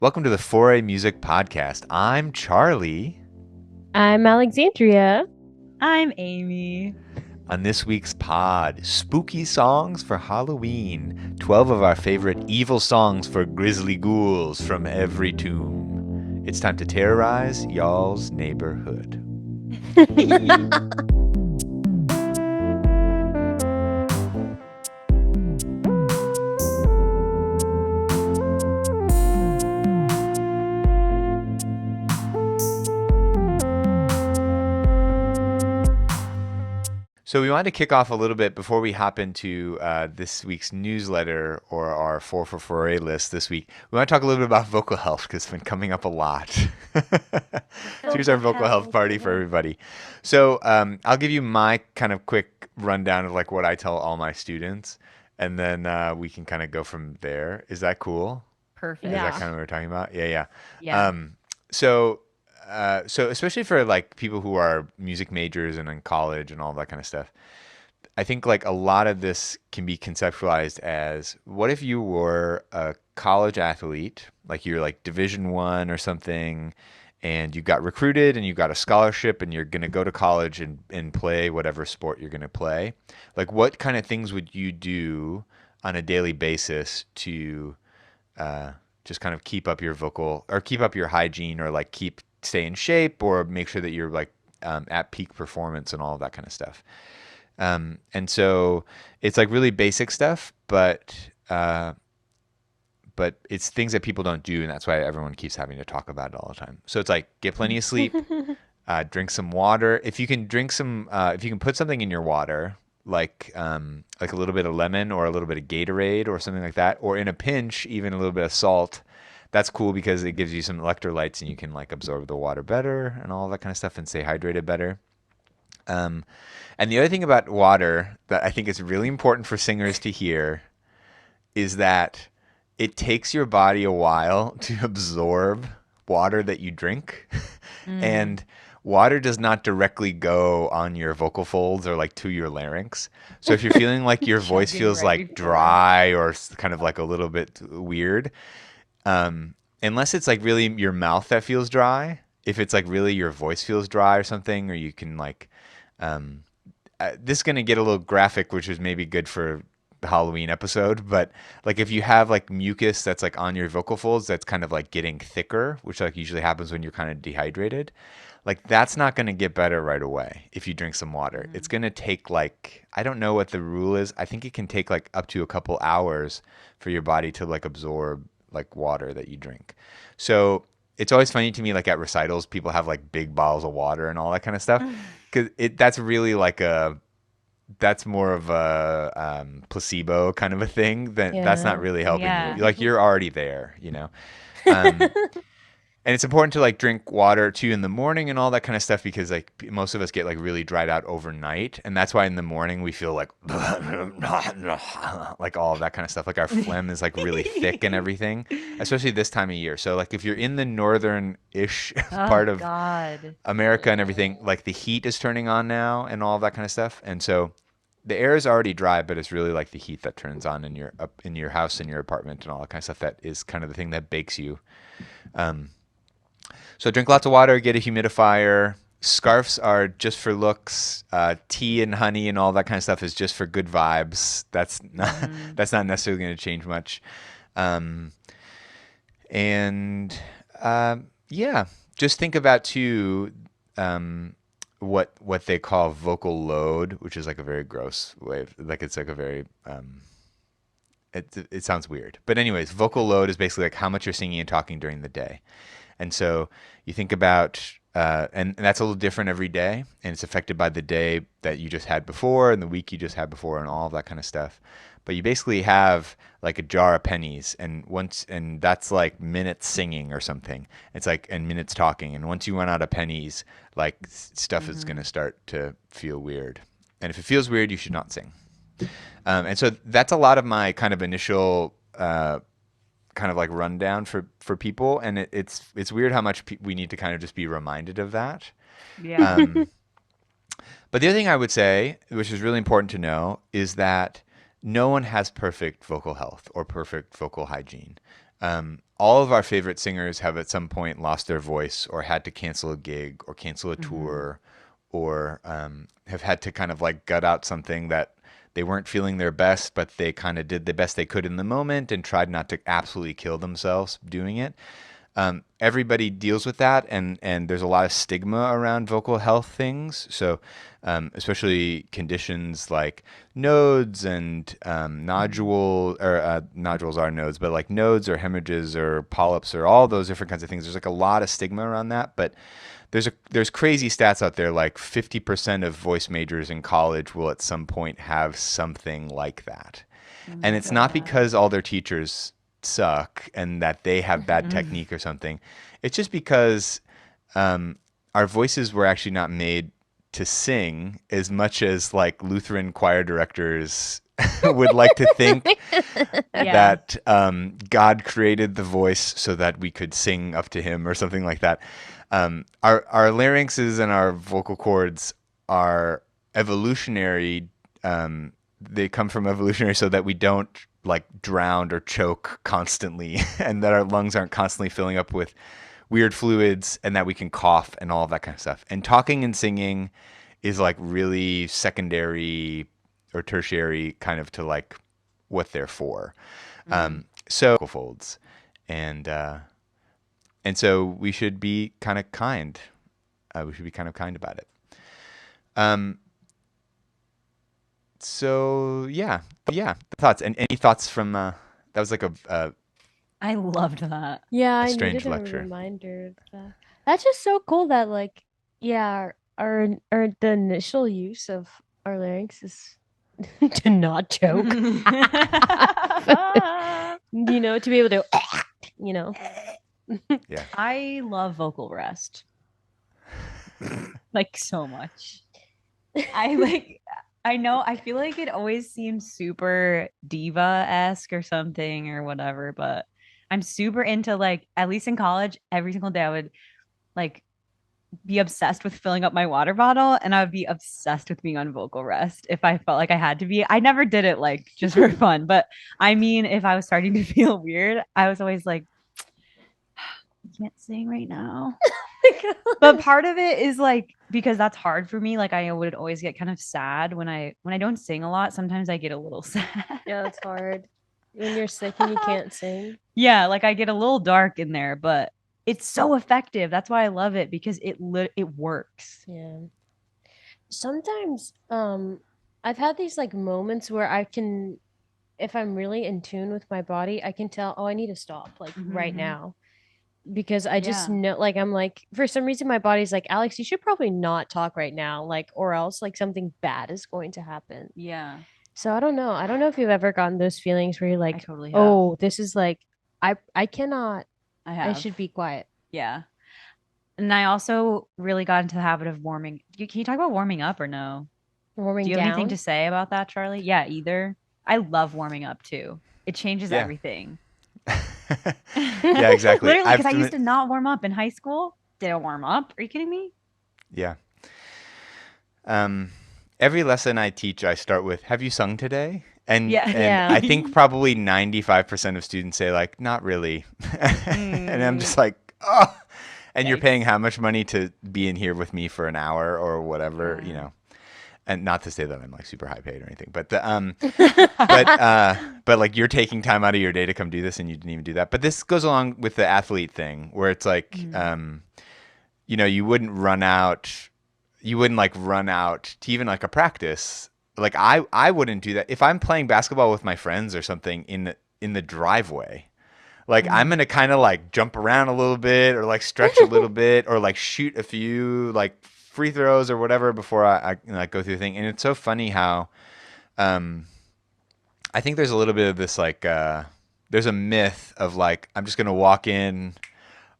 Welcome to the Foray Music Podcast. I'm Charlie. I'm Alexandria. I'm Amy. On this week's pod, spooky songs for Halloween. 12 of our favorite evil songs for grizzly ghouls from every tomb. It's time to terrorize y'all's neighborhood. So we wanted to kick off a little bit before we hop into this week's newsletter or our 4 for Foray list this week. We want to talk a little bit about vocal health because it's been coming up a lot. So here's our vocal health party for everybody. So I'll give you my kind of quick rundown of like what I tell all my students, and then we can kind of go from there. Is that cool? Perfect. Is that Yeah. kind of what we're talking about? Yeah. Yeah. So especially for like people who are music majors and in college and all that kind of stuff, I think like a lot of this can be conceptualized as what if you were a college athlete, like you're like Division 1 or something, and you got recruited and you got a scholarship and you're going to go to college and play whatever sport you're going to play. Like what kind of things would you do on a daily basis to just kind of keep up your vocal or keep up your hygiene or like stay in shape or make sure that you're like at peak performance and all of that kind of stuff. And so it's like really basic stuff, but it's things that people don't do, and that's why everyone keeps having to talk about it all the time. So it's like get plenty of sleep, drink some water. If you can if you can put something in your water, like a little bit of lemon or a little bit of Gatorade or something like that, or in a pinch, even a little bit of salt. That's cool because it gives you some electrolytes and you can like absorb the water better and all that kind of stuff and stay hydrated better. And the other thing about water that I think is really important for singers to hear is that it takes your body a while to absorb water that you drink. And water does not directly go on your vocal folds or like to your larynx. So if you're feeling like your voice Chugging feels right like before. dry or kind of like a little bit weird, unless it's like really your mouth that feels dry, if it's like really your voice feels dry or something, or you can like, this is going to get a little graphic, which is maybe good for the Halloween episode, but like if you have like mucus that's like on your vocal folds, that's kind of like getting thicker, which like usually happens when you're kind of dehydrated. Like that's not going to get better right away if you drink some water. It's going to take like, I don't know what the rule is. I think it can take like up to a couple hours for your body to like absorb like water that you drink. So it's always funny to me, like at recitals, people have like big bottles of water and all that kind of stuff. Cause that's really like that's more of a placebo kind of a thing. That's not Yeah. really helping Yeah. you. Like you're already there, you know? Um, and it's important to like drink water too in the morning and all that kind of stuff because like most of us get like really dried out overnight, and that's why in the morning we feel like like all of that kind of stuff. Like our phlegm is like really thick and everything, especially this time of year. So like if you're in the northern-ish part Oh of God. America and everything, like the heat is turning on now and all of that kind of stuff, and so the air is already dry, but it's really like the heat that turns on in your up in your house, in your apartment, and all that kind of stuff. That is kind of the thing that bakes you. So drink lots of water, get a humidifier. Scarves are just for looks. Tea and honey and all that kind of stuff is just for good vibes. That's not that's not necessarily going to change much. Um, and yeah, just think about too what they call vocal load, which is like a very gross way of, like it's like a very it sounds weird. But anyways, vocal load is basically like how much you're singing and talking during the day. And so you think about, and that's a little different every day, and it's affected by the day that you just had before and the week you just had before and all of that kind of stuff. But you basically have like a jar of pennies, and that's like minutes singing or something. It's like, and minutes talking. And once you run out of pennies, like stuff is going to start to feel weird. And if it feels weird, you should not sing. And so that's a lot of my kind of initial kind of like rundown for people, and it's weird how much we need to kind of just be reminded of that. Yeah. But the other thing I would say, which is really important to know, is that no one has perfect vocal health or perfect vocal hygiene. all of our favorite singers have at some point lost their voice or had to cancel a gig or cancel a tour or have had to kind of like gut out something that they weren't feeling their best, but they kind of did the best they could in the moment and tried not to absolutely kill themselves doing it. Everybody deals with that, and there's a lot of stigma around vocal health things. So, especially conditions like nodes and nodules are nodes, but like nodes or hemorrhages or polyps or all those different kinds of things. There's like a lot of stigma around that, but there's crazy stats out there. Like 50% of voice majors in college will at some point have something like that, and it's not because all their teachers suck and that they have bad technique or something. It's just because our voices were actually not made to sing as much as like Lutheran choir directors would like to think that God created the voice so that we could sing up to him or something like that. Our larynxes and our vocal cords are evolutionary. They come from evolutionary so that we don't like drown or choke constantly and that our lungs aren't constantly filling up with weird fluids and that we can cough and all of that kind of stuff. And talking and singing is like really secondary or tertiary kind of to like what they're for. So vocal folds and so we should be kind of kind. We should be kind of kind about it. So yeah, thoughts and any thoughts from that was like a I loved that. Yeah, I strange needed lecture. a reminder of that. That's just so cool that like our the initial use of our larynx is to not choke. You know, to be able to you know. Yeah. I love vocal rest. Like so much. I feel like it always seems super diva-esque or something or whatever, but I'm super into like, at least in college, every single day I would like be obsessed with filling up my water bottle and I would be obsessed with being on vocal rest if I felt like I had to be. I never did it like just for fun, but I mean, if I was starting to feel weird, I was always like, I can't sing right now. But part of it is like because that's hard for me. Like I would always get kind of sad when I don't sing a lot. Sometimes I get a little sad. Yeah, it's hard. When you're sick and you can't sing. Yeah, like I get a little dark in there, but it's so effective. That's why I love it because it works. Yeah. Sometimes I've had these like moments where I can, if I'm really in tune with my body, I can tell, oh, I need to stop like right now. Because I just know, like, I'm like, for some reason, my body's like, Alex, you should probably not talk right now, like, or else like something bad is going to happen. Yeah. So I don't know. I don't know if you've ever gotten those feelings where you're like, totally have. oh, this is like, I cannot, I should be quiet. Yeah. And I also really got into the habit of warming. Can you talk about warming up or no? Warming Do you have down? anything to say about that, Charlie? Yeah, either. I love warming up too. It changes everything. Yeah, exactly. Literally, because I used to not warm up in high school. Didn't warm up. Are you kidding me? Yeah. Every lesson I teach, I start with, have you sung today? And I think probably 95% of students say like, not really. And I'm just like, oh. And you're paying how much money to be in here with me for an hour or whatever, you know? And not to say that I'm like super high paid or anything, but but like you're taking time out of your day to come do this and you didn't even do that. But this goes along with the athlete thing where it's like, you know, you wouldn't like run out to even like a practice. Like I wouldn't do that if I'm playing basketball with my friends or something in the driveway. Like I'm going to kind of like jump around a little bit or like stretch a little bit or like shoot a few like free throws or whatever before I like go through the thing. And it's so funny how I think there's a little bit of this like there's a myth of like I'm just gonna walk in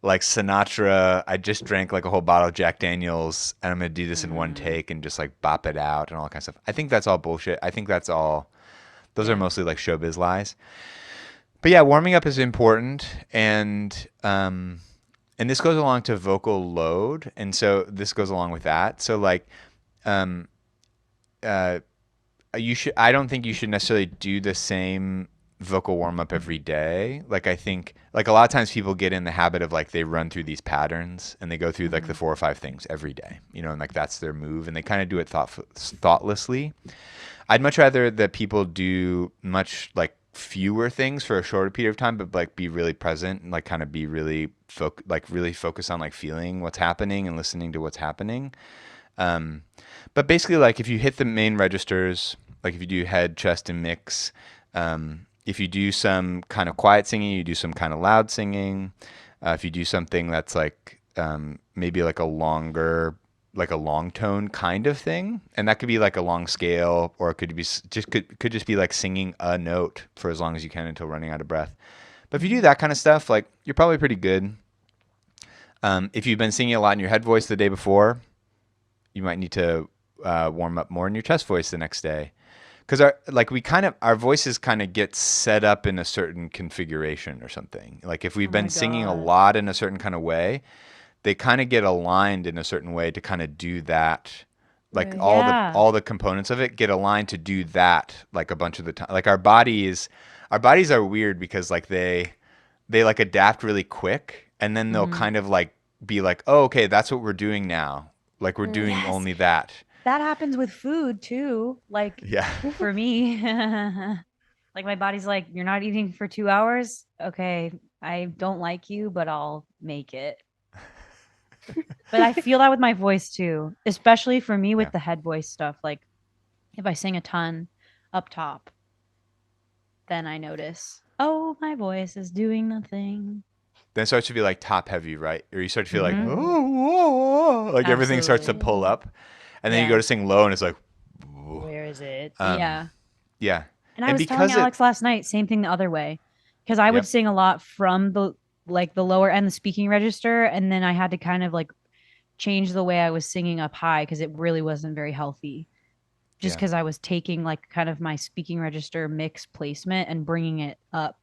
like Sinatra. I just drank like a whole bottle of Jack Daniels and I'm gonna do this in one take and just like bop it out and all that kind of stuff. I think that's all bullshit. I think that's all. Those are mostly like showbiz lies. But yeah, warming up is important and this goes along to vocal load, and so this goes along with that. So like, you should. I don't think you should necessarily do the same vocal warm up every day. Like I think like a lot of times people get in the habit of like they run through these patterns and they go through like the 4 or 5 things every day, and like that's their move and they kind of do it thoughtlessly. I'd much rather that people do much like fewer things for a shorter period of time, but like be really present and like kind of be really really focus on like feeling what's happening and listening to what's happening. Um, but basically, like if you hit the main registers, like if you do head, chest, and mix, if you do some kind of quiet singing, you do some kind of loud singing. If you do something that's like maybe like a long tone kind of thing, and that could be like a long scale, or it could be could just be like singing a note for as long as you can until running out of breath. But if you do that kind of stuff, like you're probably pretty good. If you've been singing a lot in your head voice the day before, you might need to warm up more in your chest voice the next day, because our voices kind of get set up in a certain configuration or something. Like if we've Oh my been singing a God. lot in a certain kind of way, they kind of get aligned in a certain way to kind of do that. Like Right. Yeah. all the components of it get aligned to do that like a bunch of the time. Like our bodies are weird because like they like adapt really quick, and then they'll Mhm. kind of like be like, oh, okay, that's what we're doing now. Like we're doing Yes. only that. That happens with food too. Like Yeah. for me, like my body's like, you're not eating for 2 hours. Okay, I don't like you, but I'll make it. But I feel that with my voice too, especially for me Yeah. with the head voice stuff. Like if I sing a ton up top, then I notice, oh, my voice is doing nothing. Then it starts to be like top heavy, right? Or you start to feel like, Mm-hmm. Mm, like everything starts to Absolutely. pull mm. up, and then you go Yeah. to sing low, and it's like, Where is it? um, Yeah. yeah. And I And was telling because it, Alex last night, same thing the other way. Because I would yep, sing a lot from the lower end, the speaking register, and then I had to kind of like change the way I was singing up high because it really wasn't very healthy. Just yeah, because I was taking like kind of my speaking register mix placement and bringing it up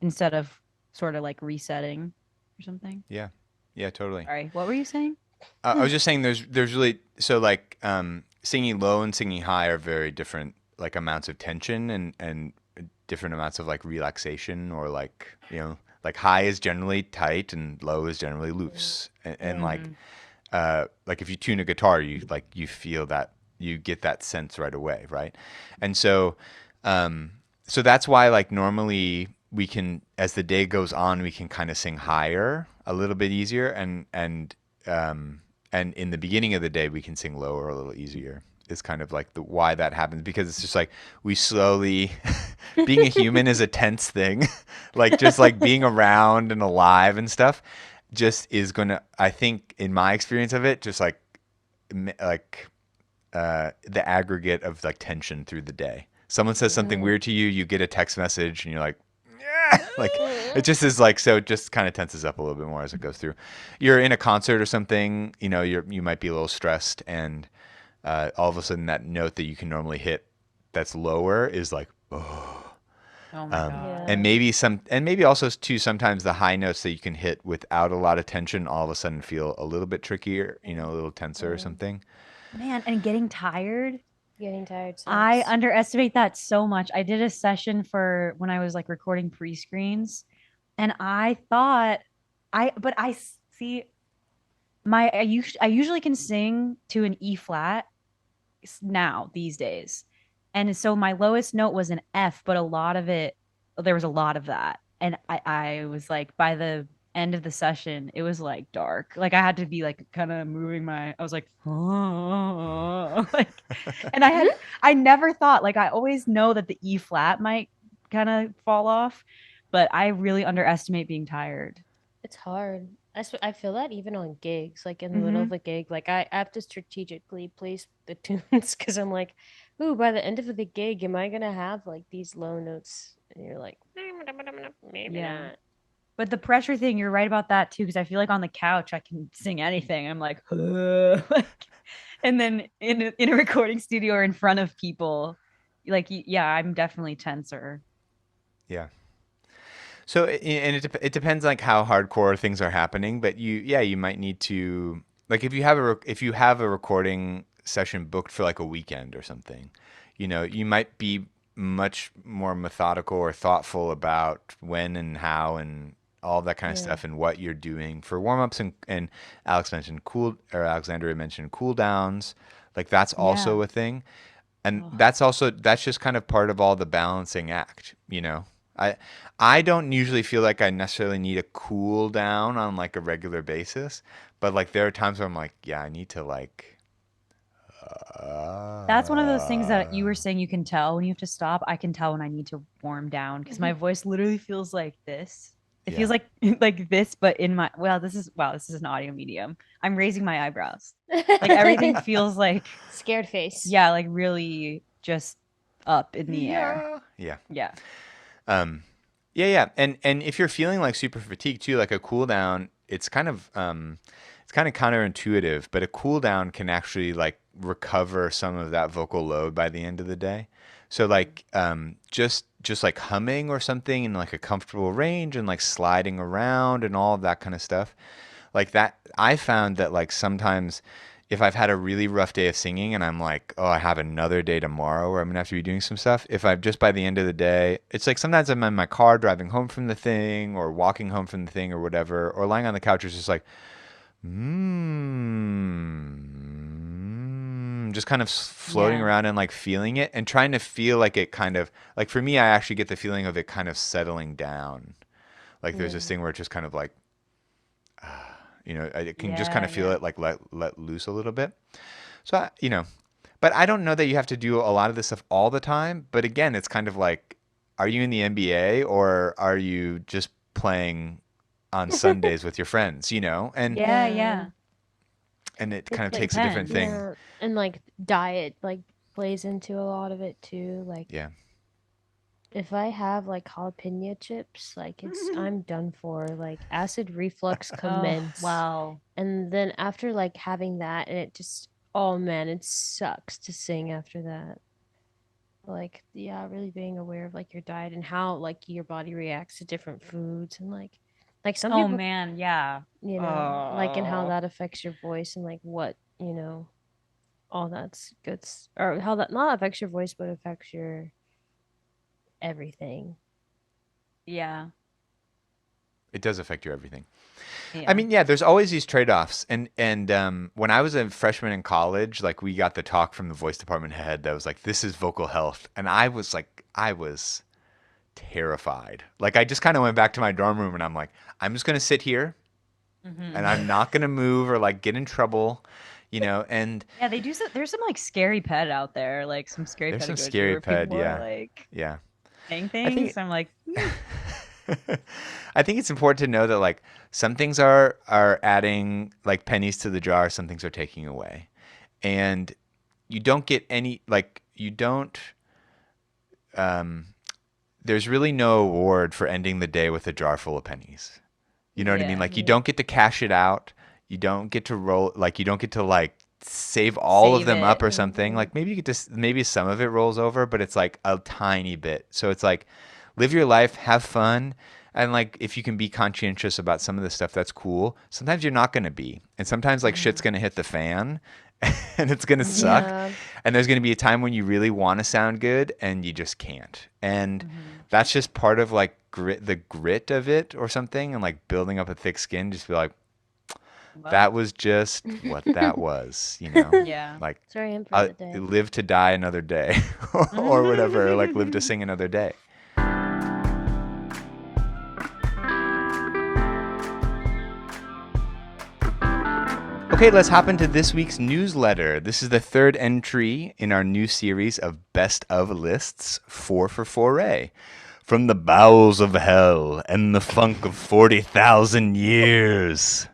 instead of sort of like resetting or something. yeah, yeah, totally. Sorry, what were you saying? I was just saying, there's really so like singing low and singing high are very different, like amounts of tension and different amounts of like relaxation, or like high is generally tight and low is generally loose, and Right. like if you tune a guitar, you feel that, you get that sense right away, right? And um, so that's why like normally we can, as the day goes on, we can kind of sing higher a little bit easier, and in the beginning of the day we can sing lower a little easier. Is kind of like the why that happens, because it's just like we slowly being a human is a tense thing. Like just like being around and alive and stuff just is gonna, I think in my experience of it, just like like the aggregate of like tension through the day. Someone says something Mm. weird to you, you get a text message, and you're like, yeah, like it just is like, so it just kind of tenses up a little bit more as it goes through. You're in a concert or something, you might be a little stressed, and all of a sudden that note that you can normally hit that's lower is like, oh. Oh my And God. Yeah. maybe also too, sometimes the high notes that you can hit without a lot of tension all of a sudden feel a little bit trickier, a little tenser or Mm. something. Man, and getting tired. Getting tired I sucks. underestimate that so much. I did a session for when I was like recording pre-screens, and I thought but see I usually can sing to an E flat now these days. And so my lowest note was an F, but there was a lot of that. And I was like, by the end of the session, it was like dark. Like I had to be like kind of I was like, oh, like, and I never thought, like, I always know that the E flat might kind of fall off, but I really underestimate being tired. It's hard. I feel that even on gigs, like in the middle Mm-hmm. of a gig, like I have to strategically place the tunes because I'm like, ooh, by the end of the gig, am I gonna have like these low notes? And you're like, maybe Yeah. not. But the pressure thing, you're right about that too, because I feel like on the couch I can sing anything. I'm like, like, and then in a recording studio or in front of people, like, yeah, I'm definitely tenser. Yeah. So and it depends like how hardcore things are happening, but you might need to, like if you have a recording session booked for like a weekend or something, you might be much more methodical or thoughtful about when and how and all that kind of Yeah. stuff and what you're doing for warm-ups and Alexandria mentioned cool downs. Like that's Yeah. also a thing. And Oh, that's just kind of part of all the balancing act, you know. I I don't usually feel like I necessarily need a cool down on like a regular basis, but like there are times where I'm like, yeah, I need to like that's one of those things that you uh, were saying you can tell when you have to stop. I can tell when I need to warm down because my voice literally feels like this. It yeah. feels like like this, but in my this is an audio medium. I'm raising my eyebrows. Like everything feels like Scared face. yeah, like really just up in the air. Yeah. Yeah. Yeah. Um, yeah, yeah. And if you're feeling like super fatigued too, like a cool down, it's kind of counterintuitive, but a cool down can actually like recover some of that vocal load by the end of the day. So like just like humming or something in like a comfortable range and like sliding around and all of that kind of stuff. Like that I found that like sometimes if I've had a really rough day of singing and I'm like, oh, I have another day tomorrow where I'm gonna have to be doing some stuff. If I've just by the end of the day, it's like sometimes I'm in my car driving home from the thing or walking home from the thing or whatever, or lying on the couch, it's just like, just kind of floating Yeah. around and like feeling it and trying to feel like it kind of like for me, I actually get the feeling of it kind of settling down. Like there's this Yeah. thing where it's just kind of like, I can just kind Yeah, of feel yeah. it like let loose a little bit. So but I don't know that you have to do a lot of this stuff all the time. But again, it's kind of like, are you in the NBA or are you just playing on Sundays with your friends? Yeah, Yeah. yeah. And it It kind of It like takes a different depends. thing. yeah, and like diet like plays into a lot of it too. Like Yeah. if I have like jalapeno chips, like I'm done for. Like acid reflux Oh, commence. wow. And then after like having that and it just oh man, it sucks to sing after that. Like yeah, really being aware of like your diet and how like your body reacts to different foods and like some Oh people, man, yeah. like and how Oh. that affects your voice and like what, all that's or how that not affects your voice but affects your everything. Yeah. It does affect your everything. I Yeah. mean, yeah, there's always these trade-offs. And when I was a freshman in college, like we got the talk from the voice department head that was like, "This is vocal health," and I was terrified. Like I just kind of went back to my dorm room and I'm like, I'm just gonna sit here and Hmm. I'm not gonna move or like get in trouble, And Yeah, they do there's some like scary pet out there, like some scary there's some pedagogy scary where ped, people are yeah, like yeah. saying I things. think I'm like, "Hmm, I think it's important to know that like some things are adding like pennies to the jar, some things are taking away. And you don't get any like you don't um there's really no award for ending the day with a jar full of pennies. You know what I mean? yeah, Like you Yeah. don't get to cash it out. You don't get to roll like you don't get to like save all of save them it." up or something. Hmm. Like maybe you get to maybe some of it rolls over, but it's like a tiny bit. So it's like live your life, have fun, and like if you can be conscientious about some of the stuff that's cool. Sometimes you're not going to be. And sometimes like shit's Mhm. going to hit the fan and it's going to suck. Yeah. And there's going to be a time when you really want to sound good and you just can't. And Mhm. that's just part of like the grit of it or something and like building up a thick skin, just be like, Well, that was just what that was. yeah. Like Sorry, I'm for the day. live to die another day or whatever, or like live to sing another day. Okay, let's hop into this week's newsletter. This is the third entry in our new series of best of lists, 4 for Foray. From the bowels of hell and the funk of 40,000 years.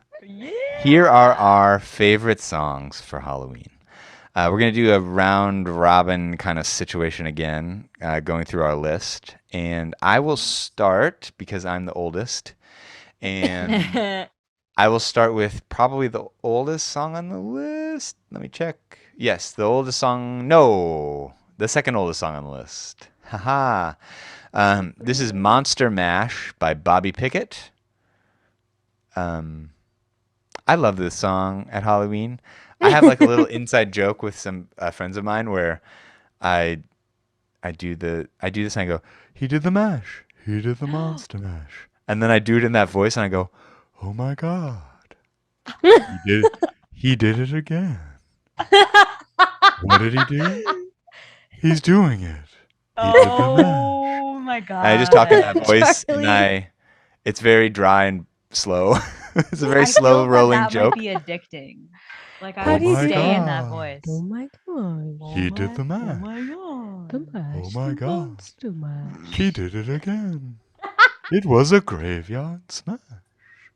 Here are Yeah. our favorite songs for Halloween. We're going to do a round robin kind of situation again, going through our list. And I will start because I'm the oldest. And I will start with probably the oldest song on the list. Let me check. Yes, the oldest song. No, the second oldest song on the list. Haha. This is Monster Mash by Bobby Pickett. Um, I love this song at Halloween. I have like a little inside joke with some friends of mine where I I do this and I go, he did the mash. He did the monster mash. And then I do it in that voice and I go, oh my God. He did it again. What did he do? He's doing it. He did the mash. Oh my And I just talk in that God. voice Charlie. it's very dry and slow. It's a very I slow feel rolling that joke. might be addicting. Like How I do would you do stay in that? that voice. Oh my gosh. He did the mash. Oh my God. The mash. Oh my the God. monster mash. He did it again. It was a graveyard smash.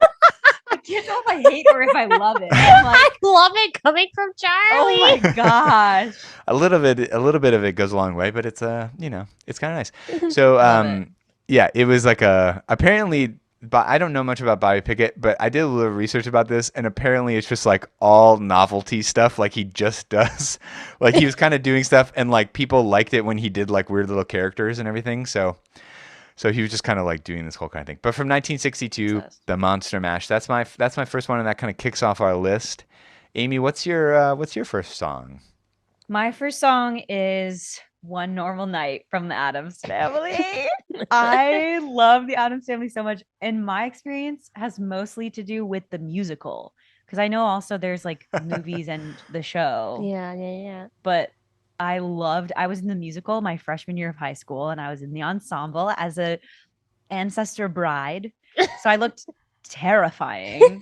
I can't tell if I hate or if I love it. I'm like, I love it coming from Charlie. oh my gosh. A little bit of it goes a long way, but it's it's kind of nice. So Love it. yeah, it was like apparently, but I don't know much about Bobby Pickett, but I did a little research about this, and apparently it's just like all novelty stuff, like he just does. Like he was kind of doing stuff, and like people liked it when he did like weird little characters and everything. So he was just kind of like doing this whole kind of thing. But from 1962, Obsessed. the Monster Mash. That's my first one, and that kind of kicks off our list. Amy, what's your first song? My first song is One Normal Night from the Addams Family. I love the Addams Family so much. And my experience has mostly to do with the musical. Because I know also there's like movies and the show. Yeah. But I was in the musical my freshman year of high school, and I was in the ensemble as a ancestor bride. So I looked terrifying.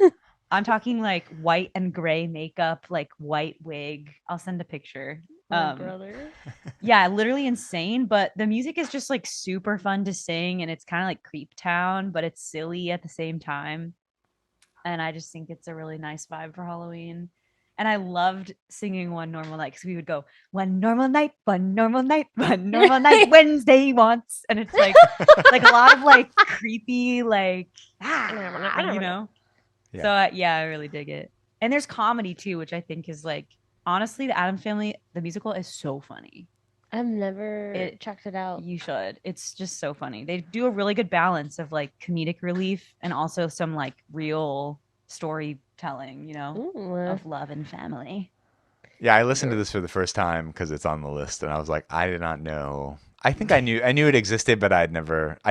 I'm talking like white and gray makeup, like white wig. I'll send a picture. My brother. Yeah, literally insane. But the music is just like super fun to sing, and it's kind of like Creep Town, but it's silly at the same time. And I just think it's a really nice vibe for Halloween. And I loved singing One Normal Night because we would go one normal night, one normal night, one normal night, Wednesday once. And it's like a lot of like creepy, like, you know? Yeah. So yeah, I really dig it. And there's comedy too, which I think is like, honestly, the Addams Family, the musical is so funny. I've never checked it out. You should. It's just so funny. They do a really good balance of like comedic relief and also some like real storytelling, you know, of love and family. Yeah, I listened to this for the first time because it's on the list, and I was like, I did not know. I think I knew it existed, but I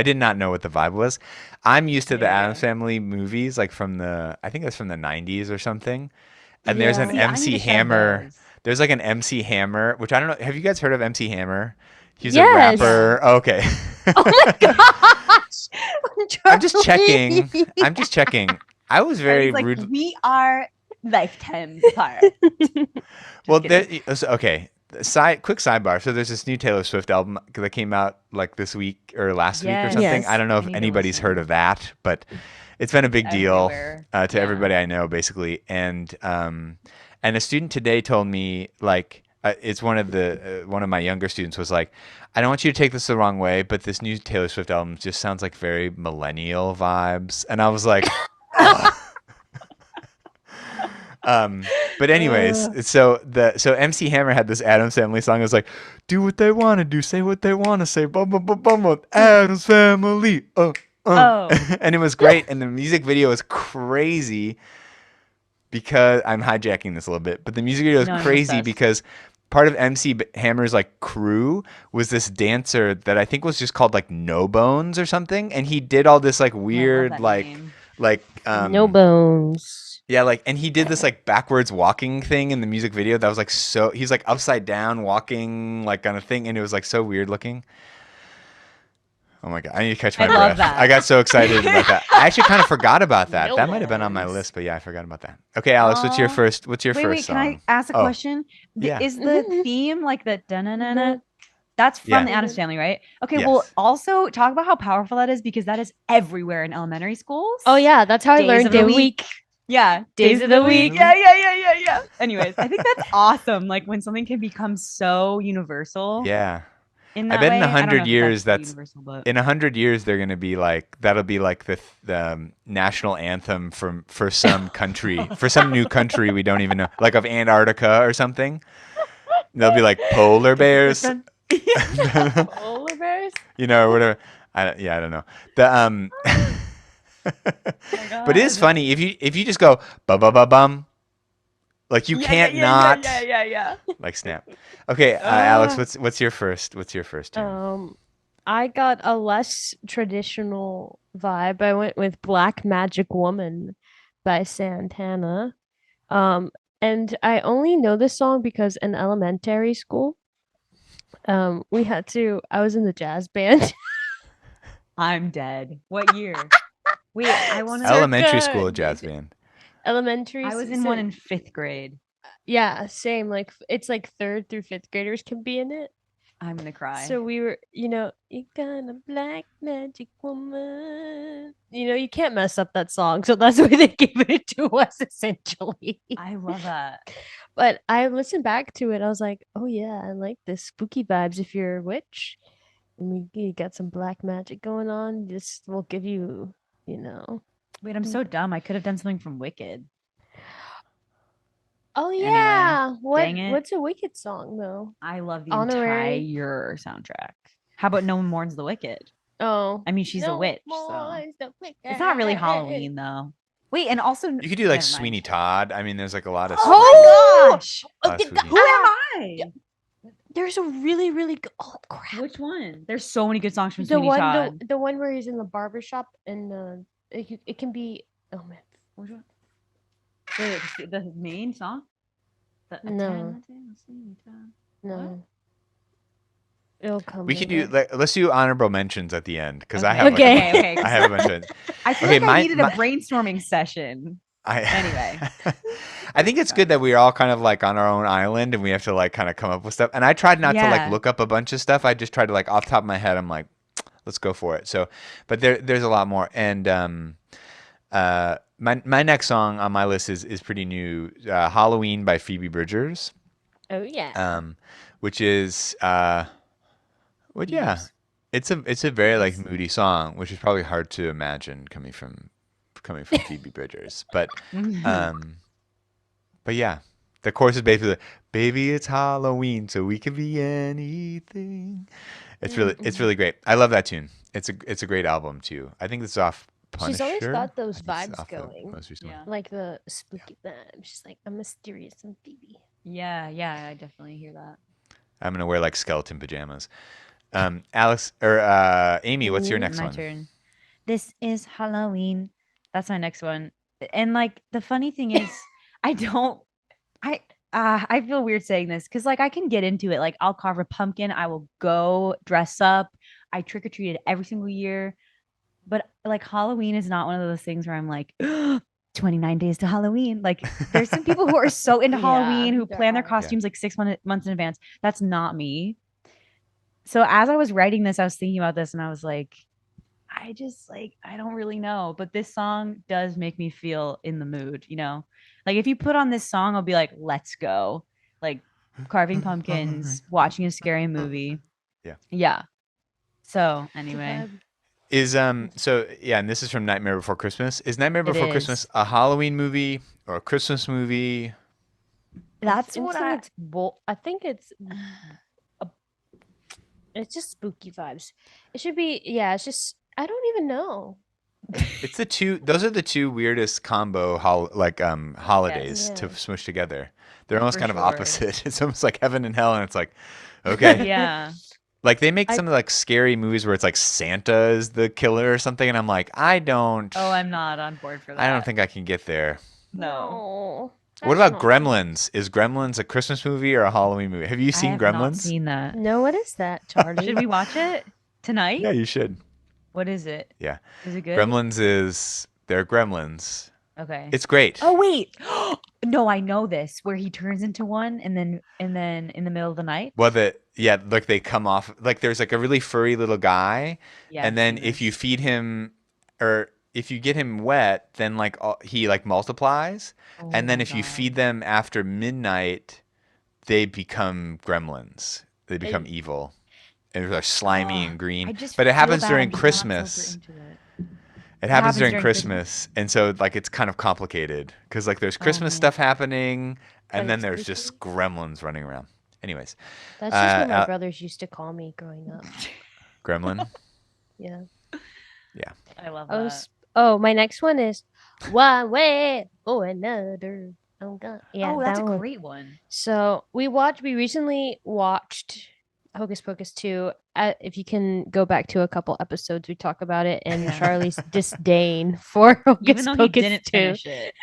did not know what the vibe was. I'm used to the Addams Family movies, like I think it's from the 90s or something. And there's an MC Hammer. There's like an MC Hammer, which I don't know. Have you guys heard of MC Hammer? He's a rapper. Oh, okay. Oh my gosh. I'm just checking. I was very like, rude. We are lifetimes apart. Well, okay. Quick sidebar. So there's this new Taylor Swift album that came out like this week or last week or something. Yes. I don't know if anybody's heard of that, but it's been a big deal to everybody I know, basically. And a student today told me, like, it's one of my younger students was like, I don't want you to take this the wrong way, but this new Taylor Swift album just sounds like very millennial vibes. And I was like, but anyways, so MC Hammer had this Addams Family song. It was like, do what they want to do, say what they want to say, bum bum bum bum bum, Addams Family, and it was great. And the music video was crazy because I'm hijacking this a little bit, but the music video was crazy because part of MC Hammer's like crew was this dancer that I think was just called like No Bones or something, and he did all this like weird No Bones. Yeah, like, and he did this like backwards walking thing in the music video that was like he's like upside down walking like on a thing, and it was like so weird looking. Oh my God, I need to catch my breath. I got so excited about that. I actually kind of forgot about that. No that might have been on my list, but yeah, I forgot about that. Okay, Alex, what's your first wait, song? Can I ask a question? Yeah. Is the theme like the da-na-na-na? That's from the Addams Family, right? Okay, Yes. well, also talk about how powerful that is because that is everywhere in elementary schools. Oh yeah, that's how I learned Days of the day week. Yeah, Days of the week. Yeah. Anyways, I think that's awesome. Like when something can become so universal. Yeah. In I that bet in way. 100 years universal, but... in 100 years they're gonna be like that'll be like the national anthem for some country for some new country we don't even know, like of Antarctica or something. They'll be like polar bears. Polar bears. You know, or whatever. I don't know. The but it is funny if you just go ba ba ba bum, Like you Yeah, can't not yeah. like snap. Okay, Alex, what's your first? What's your first tune? I got a less traditional vibe. I went with Black Magic Woman by Santana. Um, and I only know this song because in elementary school, I was in the jazz band. I'm dead. What year? Wait, I want to. Elementary Circa school jazz band. elementary. I was in one in 5th grade. Yeah, same. Like it's like third through fifth graders can be in it. I'm gonna cry. So we were, you got a black magic woman. You can't mess up that song. So that's why they gave it to us essentially. I love that. But I listened back to it. I was like, oh yeah, I like this spooky vibes if you're a witch. And you got some black magic going on. This will give you, you know. Wait, I'm so dumb. I could have done something from Wicked. Oh Anyway, yeah. dang it. What's a Wicked song though? I love the Honorary. entire soundtrack. How about No One Mourns the Wicked? Oh. I mean, she's a witch, so it's not really Halloween though. Wait, and also You could do like never mind. Sweeney Todd. I mean, there's like a lot of. Oh my gosh! lot of spooky. Who am I? There's a really, really good. Oh crap! Which one? There's so many good songs from The Sweeney one, Todd. the one where he's in the barbershop and it can be. Oh man, Which one? Wait, the main song? No. No. It'll come. We could do. later. Let's do honorable mentions at the end because I Okay. have. Okay. Like, a bunch. Okay. I have a bunch of. I feel Okay, like I my- needed a brainstorming session. Anyway. I think it's good that we're all kind of like on our own island and we have to like kind of come up with stuff. And I tried not to Yeah. like look up a bunch of stuff. I just tried to like off the top of my head. I'm like, let's go for it. So, but there's a lot more. And my next song on my list is pretty new. Halloween by Phoebe Bridgers. Oh yeah. Which is yeah, it's a very like moody song, which is probably hard to imagine coming from Phoebe Bridgers, but yeah, the chorus is basically, "Baby, it's Halloween, so we can be anything." It's really great. I love that tune. It's a great album too. I think it's off Punisher. She's always got those I think it's vibes off the going. most recent one. Yeah. Like the spooky vibes. She's like a mysterious and Phoebe. Yeah, I definitely hear that. I'm gonna wear like skeleton pajamas. Alex or Amy, what's your next My one? turn. This is Halloween. That's my next one. And like the funny thing is, I feel weird saying this because like I can get into it. Like I'll carve a pumpkin. I will go dress up. I trick or treated every single year. But like Halloween is not one of those things where I'm like, 29 days to Halloween. Like there's some people who are so into Yeah, Halloween who there plan their are. costumes like 6 months in advance. That's not me. So as I was writing this, I was thinking about this and I was like, I don't really know. But this song does make me feel in the mood, you know? Like if you put on this song, I'll be like, let's go. Like carving pumpkins, watching a scary movie. Yeah. Yeah. So anyway. Is so yeah, and this is from Nightmare Before Christmas. Is Nightmare Before Christmas is. a Halloween movie or a Christmas movie? That's what I I think it's just spooky vibes. It should be, yeah, it's just, I don't even know. It's the two. Those are the two weirdest combo holidays Yeah. to smush together. They're almost For kind of sure. opposite. It's almost like heaven and hell, and it's like, okay, yeah. like they make some like scary movies where it's like Santa is the killer or something, and I'm like, I don't I'm not on board for that. I don't think I can get there. No. What about Gremlins? Is Gremlins a Christmas movie or a Halloween movie? Have you I seen have Gremlins? not seen that. No, what is that, Charlie? Should we watch it tonight? Yeah, you should. What is it? Yeah. Is it good? They're gremlins. Okay. It's great. Oh wait. No, I know this. Where he turns into one and then in the middle of the night. Well, like they come off like there's like a really furry little guy, Yeah. and then if you feed him or if you get him wet, then like he like multiplies, and then if you feed them after midnight, they become gremlins. They become evil, and they're slimy and green. But it happens during Christmas. It happens during Christmas, and so like it's kind of complicated because like there's Christmas stuff happening, and then there's just gremlins running around. Anyways, That's just what my brothers used to call me growing up. gremlin. Yeah. I love that. My next one is one way or another. Yeah, that's a that one. great one. So we recently watched Hocus Pocus 2. If you can go back to a couple episodes, we talk about it and Yeah. Charlie's disdain for Hocus Even though he Pocus didn't 2. finish it.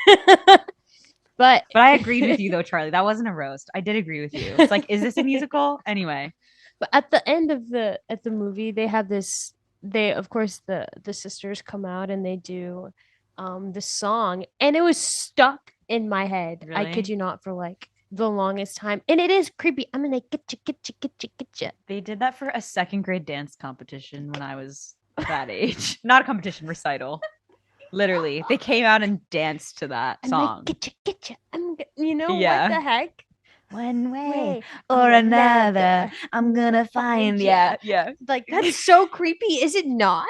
But But I agreed with you though, Charlie. That wasn't a roast. I did agree with you. It's like, is this a musical? Anyway. But at the end of the movie, they have this. They of course the sisters come out and they do this song, and it was stuck in my head. I kid Really? you not, for like the longest time, and it is creepy. I'm gonna get you, get you, get you, get you. They did that for a second grade dance competition when I was that age. Not a competition, recital. Literally. They came out and danced to that I'm song. like, get you, get you. You know Yeah. what the heck? One Way or another, I'm gonna find ya. Yeah. Like that's so creepy, is it not?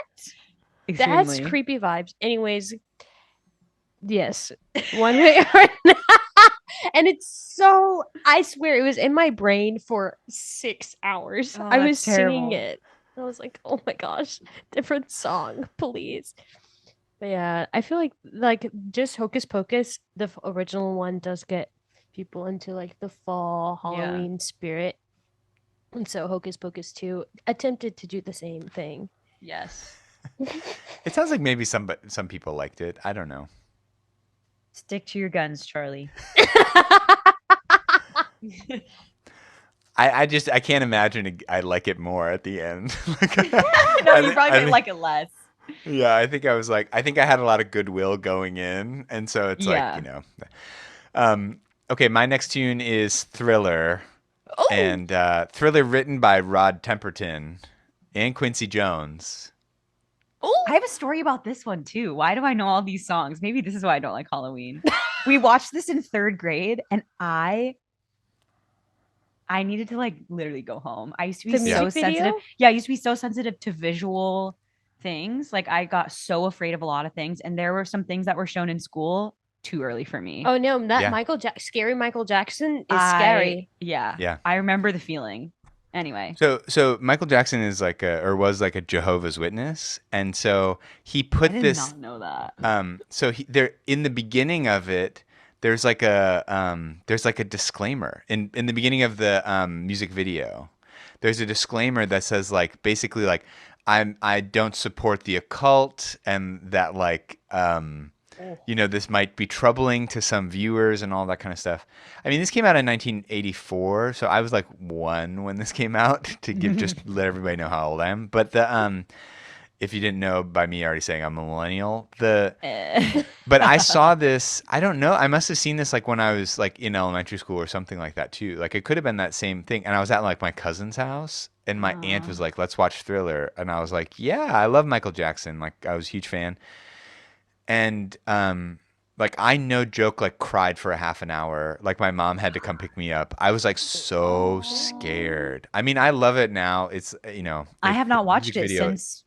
That's Extremely. creepy vibes. Anyways, yes, one way or another. And it's so, I swear it was in my brain for 6 hours. Oh, I was that's singing terrible. it. I was like, oh my gosh, different song, please. But yeah, I feel like just Hocus Pocus, the original one, does get people into like the fall Halloween spirit. And so Hocus Pocus 2 attempted to do the same thing. Yes. It sounds like maybe some people liked it. I don't know. Stick to your guns, Charlie. I can't imagine I like it more at the end. No, you probably like it less. Yeah, I think I had a lot of goodwill going in, and so it's like, you know. Okay, my next tune is Thriller. Oh. And Thriller, written by Rod Temperton and Quincy Jones. Oh, I have a story about this one too. Why do I know all these songs? Maybe this is why I don't like Halloween. We watched this in 3rd grade, and I needed to like literally go home. I used to be so sensitive. Yeah, I used to be so sensitive to visual things. Like I got so afraid of a lot of things, and there were some things that were shown in school too early for me. Oh no, that scary Michael Jackson is scary. Yeah. I remember the feeling. Anyway. So Michael Jackson is was like a Jehovah's Witness, and so he put I did not know that. So there in the beginning of it, there's like a disclaimer in the beginning of the music video. There's a disclaimer that says like basically like I don't support the occult, and that like you know, this might be troubling to some viewers and all that kind of stuff. I mean, this came out in 1984, so I was like 1 when this came out, to just let everybody know how old I am. But if you didn't know by me already saying I'm a millennial, but I saw this, I don't know, I must have seen this like when I was like in elementary school or something like that too. Like it could have been that same thing. And I was at like my cousin's house, and my aunt was like, let's watch Thriller. And I was like, yeah, I love Michael Jackson. Like I was a huge fan. And like I no joke like cried for a half an hour. Like my mom had to come pick me up. I was like so scared. I mean, I love it now. It's, you know, I have not watched it since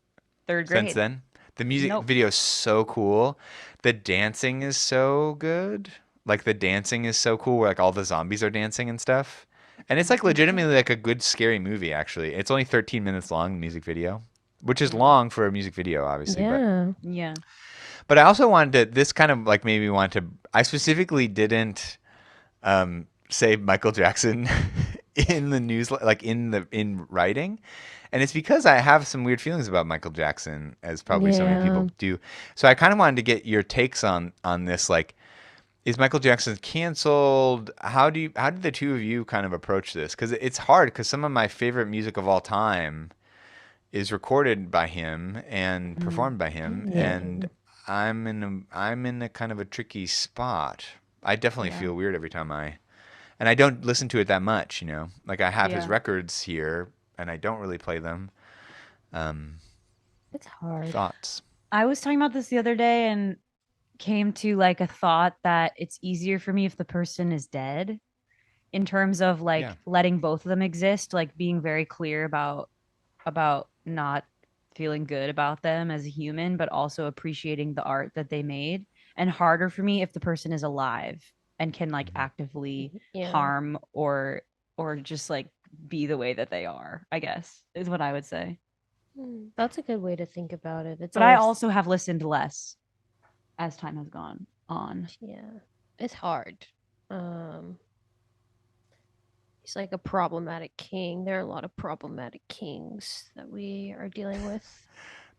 3rd grade. Since then, the music video is so cool. The dancing is so good. Like the dancing is so cool, where like all the zombies are dancing and stuff. And it's like legitimately like a good scary movie. Actually, it's only 13 minutes long, the music video, which is long for a music video, obviously. Yeah. But I also wanted to, this kind of like made me want to, I specifically didn't say Michael Jackson in the news, like in writing. And it's because I have some weird feelings about Michael Jackson, as probably so many people do. So I kind of wanted to get your takes on this. Like, is Michael Jackson canceled? How did the two of you kind of approach this? Because it's hard, because some of my favorite music of all time is recorded by him and performed by him. And I'm in a kind of a tricky spot. I definitely feel weird every time and I don't listen to it that much, you know. Like I have his records here, and I don't really play them. It's hard. Thoughts? I was talking about this the other day and came to like a thought that it's easier for me if the person is dead, in terms of like letting both of them exist, like being very clear about not feeling good about them as a human, but also appreciating the art that they made. And harder for me if the person is alive and can like actively harm or just like be the way that they are, I guess, is what I would say. That's a good way to think about it. But I also have listened less as time has gone on. Yeah, it's hard. Um, he's like a problematic king. There are a lot of problematic kings that we are dealing with.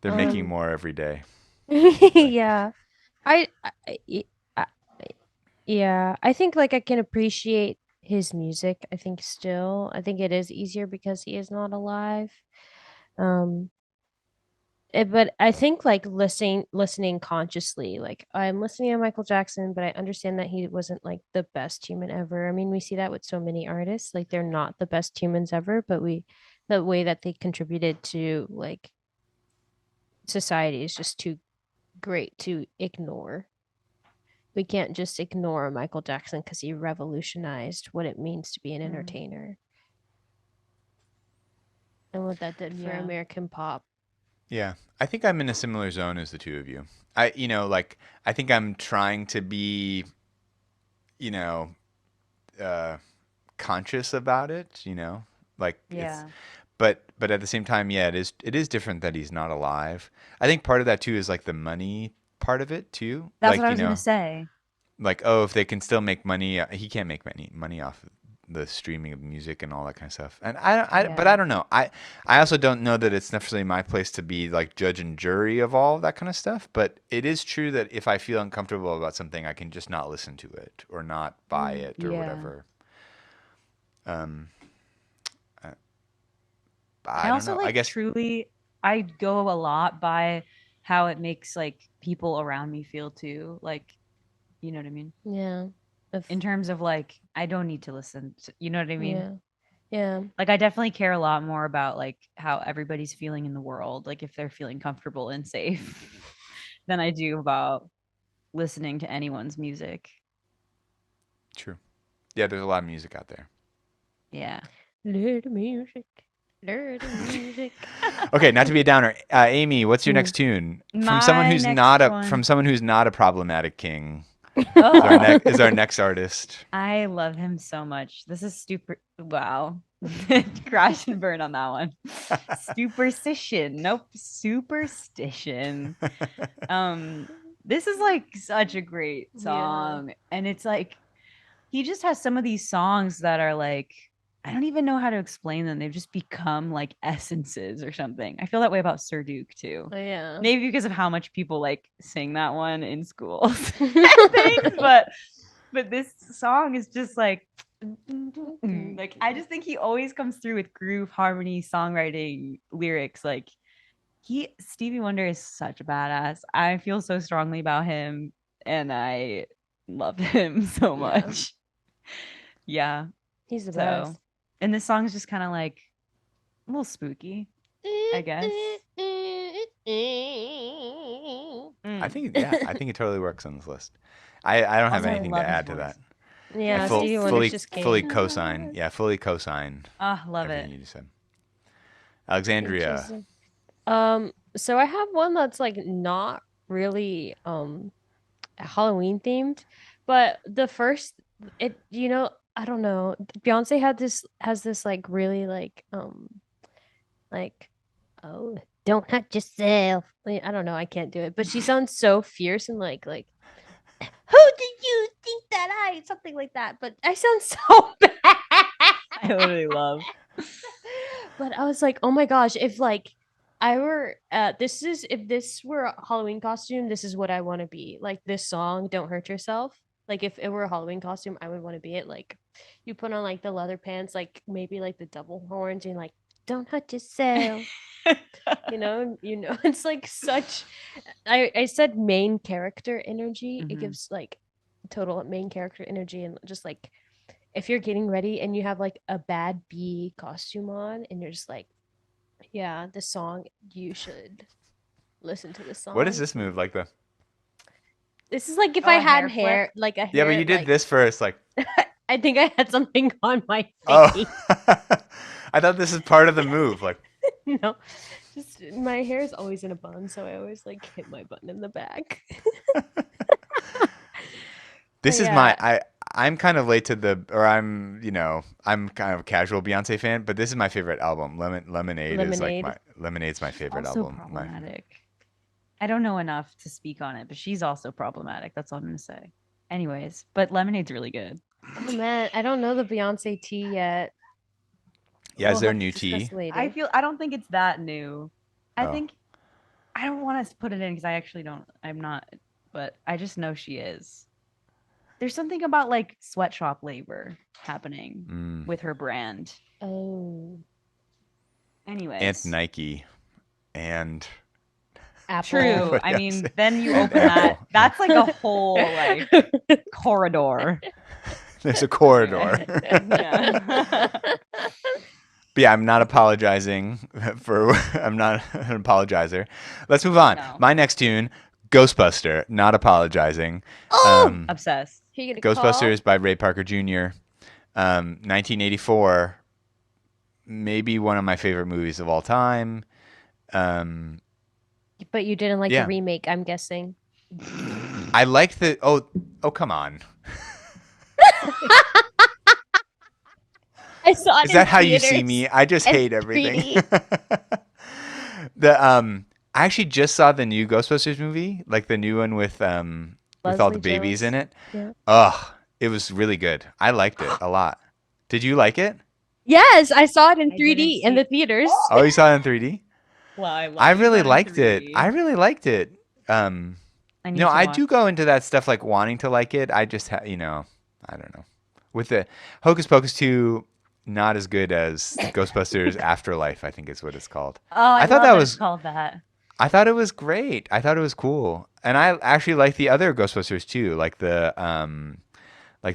They're making Um, more every day. Seems like. yeah. I, I- yeah, I think like I can appreciate his music. I think still, I think it is easier because he is not alive. Um, but I think like listening consciously, like I'm listening to Michael Jackson, but I understand that he wasn't like the best human ever. I mean, we see that with so many artists, like they're not the best humans ever, but the way that they contributed to like society is just too great to ignore. We can't just ignore Michael Jackson because he revolutionized what it means to be an entertainer and what that did for Yeah. American pop. Yeah, I think I'm in a similar zone as the two of you. Like I think I'm trying to be, you know, uh, conscious about it. Like it's, Yeah. but at the same time, yeah, it is different that he's not alive. I think part of that too is like the money part of it too. That's what Like I was gonna say. like oh, if they can still make money, he can't make money off the streaming of music and all that kind of stuff. And but Yeah. I don't know. I also don't know that it's necessarily my place to be like judge and jury of all of that kind of stuff. But it is true that if I feel uncomfortable about something, I can just not listen to it or not buy it or Yeah. whatever. Um, I, I I don't also know. I like guess truly I go a lot by how it makes like people around me feel too. Like, you know what I mean? Yeah. If, In terms of like I don't need to listen. You know what I mean? yeah. Yeah. Like I definitely care a lot more about like how everybody's feeling in the world, like if they're feeling comfortable and safe than I do about listening to anyone's music. true. Yeah, there's a lot of music out there. Yeah. Little music. Little music. Okay, not to be a downer. Amy, what's your Mm. next tune My next from one. someone who's not a problematic king? Oh, Is our next artist? I love him so much. This is stupid. Wow. Crash and burn on that one. Superstition. Nope. Superstition. Um, this is like such a great Yeah. song. And it's like he just has some of these songs that are like I don't even know how to explain them. They've just become like essences or something. I feel that way about Sir Duke too. Oh, yeah. Maybe because of how much people like sing that one in schools and things, but this song is just like I just think he always comes through with groove, harmony, songwriting, lyrics. Like Stevie Wonder is such a badass. I feel so strongly about him and I love him so Yeah. much. Yeah. He's the So, best. and this song is just kind of like a little spooky, I guess. I Mm. think yeah, I think it totally works on this list. I don't have Also, I anything to love his add to voice. that. I Yeah, Stevie Wonder's just fully king. co-sign. Yeah, fully co-sign Ah, love everything it. you just said. Which Alexandria. is so I have one that's like not really Halloween themed, but the first it I don't know. Beyonce has this like really like oh, don't hurt yourself. Like, I don't know, I can't do it, but she sounds so fierce and like who did you think that something like that, but I sound so bad. I literally love. But I was like, oh my gosh, if like I were this is if this were a Halloween costume, this is what I want to be. Like this song, Don't Hurt Yourself. Like if it were a Halloween costume, I would want to be it. Like you put on like the leather pants, like maybe like the double horns and like don't hurt yourself. It's like such I said main character energy. It Mhm. gives like total main character energy and just like if you're getting ready and you have like a bad bee costume on and you're just like, yeah, this song, you should listen to this What is song. this move like the? This is like if Oh, I a had hair flip. hair, like a Yeah, but hair, you did like this first, like I think I had something on my oh. face. I thought this is part of the move. Like No, just my hair is always in a bun, so I always like hit my bun in the back. this is my Yeah. I'm kind of late to the or I'm kind of a casual Beyonce fan, but this is my favorite album. Lemonade is like Lemonade. Lemonade's my She's favorite also album. problematic. I don't know enough to speak on it, but she's also problematic. That's all I'm gonna say. Anyways, but Lemonade's really good. Oh man, I don't know the Beyonce tea yet. Yeah, is We'll there have to new discuss tea? later. I don't think it's that new. I Oh, think I don't want to put it in because I actually don't. I'm not, but I just know she is. There's something about like sweatshop labor happening mm. with her brand. Oh, And Anyways, Nike and Apple. true. everybody I else mean, then you and open that. Apple. Yeah, That's like a whole like corridor. there's a Anyway, corridor. yeah. But yeah, I'm not apologizing for. I'm not an apologizer. Let's move on. No. My next tune, Ghostbuster. Not apologizing. Oh, Obsessed. who you gonna call? Ghostbusters by Ray Parker Jr. 1984. Maybe one of my favorite movies of all time. Um, But you didn't like the yeah, remake, I'm guessing. I liked the. Oh, come on. I saw it Is in that how you see theaters me? I just and hate everything. 3D. I actually just saw the new Ghostbusters movie, like the new one with all the Leslie babies Jones. in it. Yeah. Ugh, it was really good. I liked it a lot. Did you like it? Yes, I saw it in I 3D didn't in the theaters. Oh, you saw it in 3D? Well, I I love you really saw in liked it. 3D. I really liked it. I need No, to I watch. do go into that stuff like wanting to like it. I just, I don't know. With the Hocus Pocus 2, not as good as Ghostbusters Afterlife, I think is what it's called. Oh, I thought love that that was it's called that. I thought it was great. I thought it was cool. And I actually like the other Ghostbusters too, like the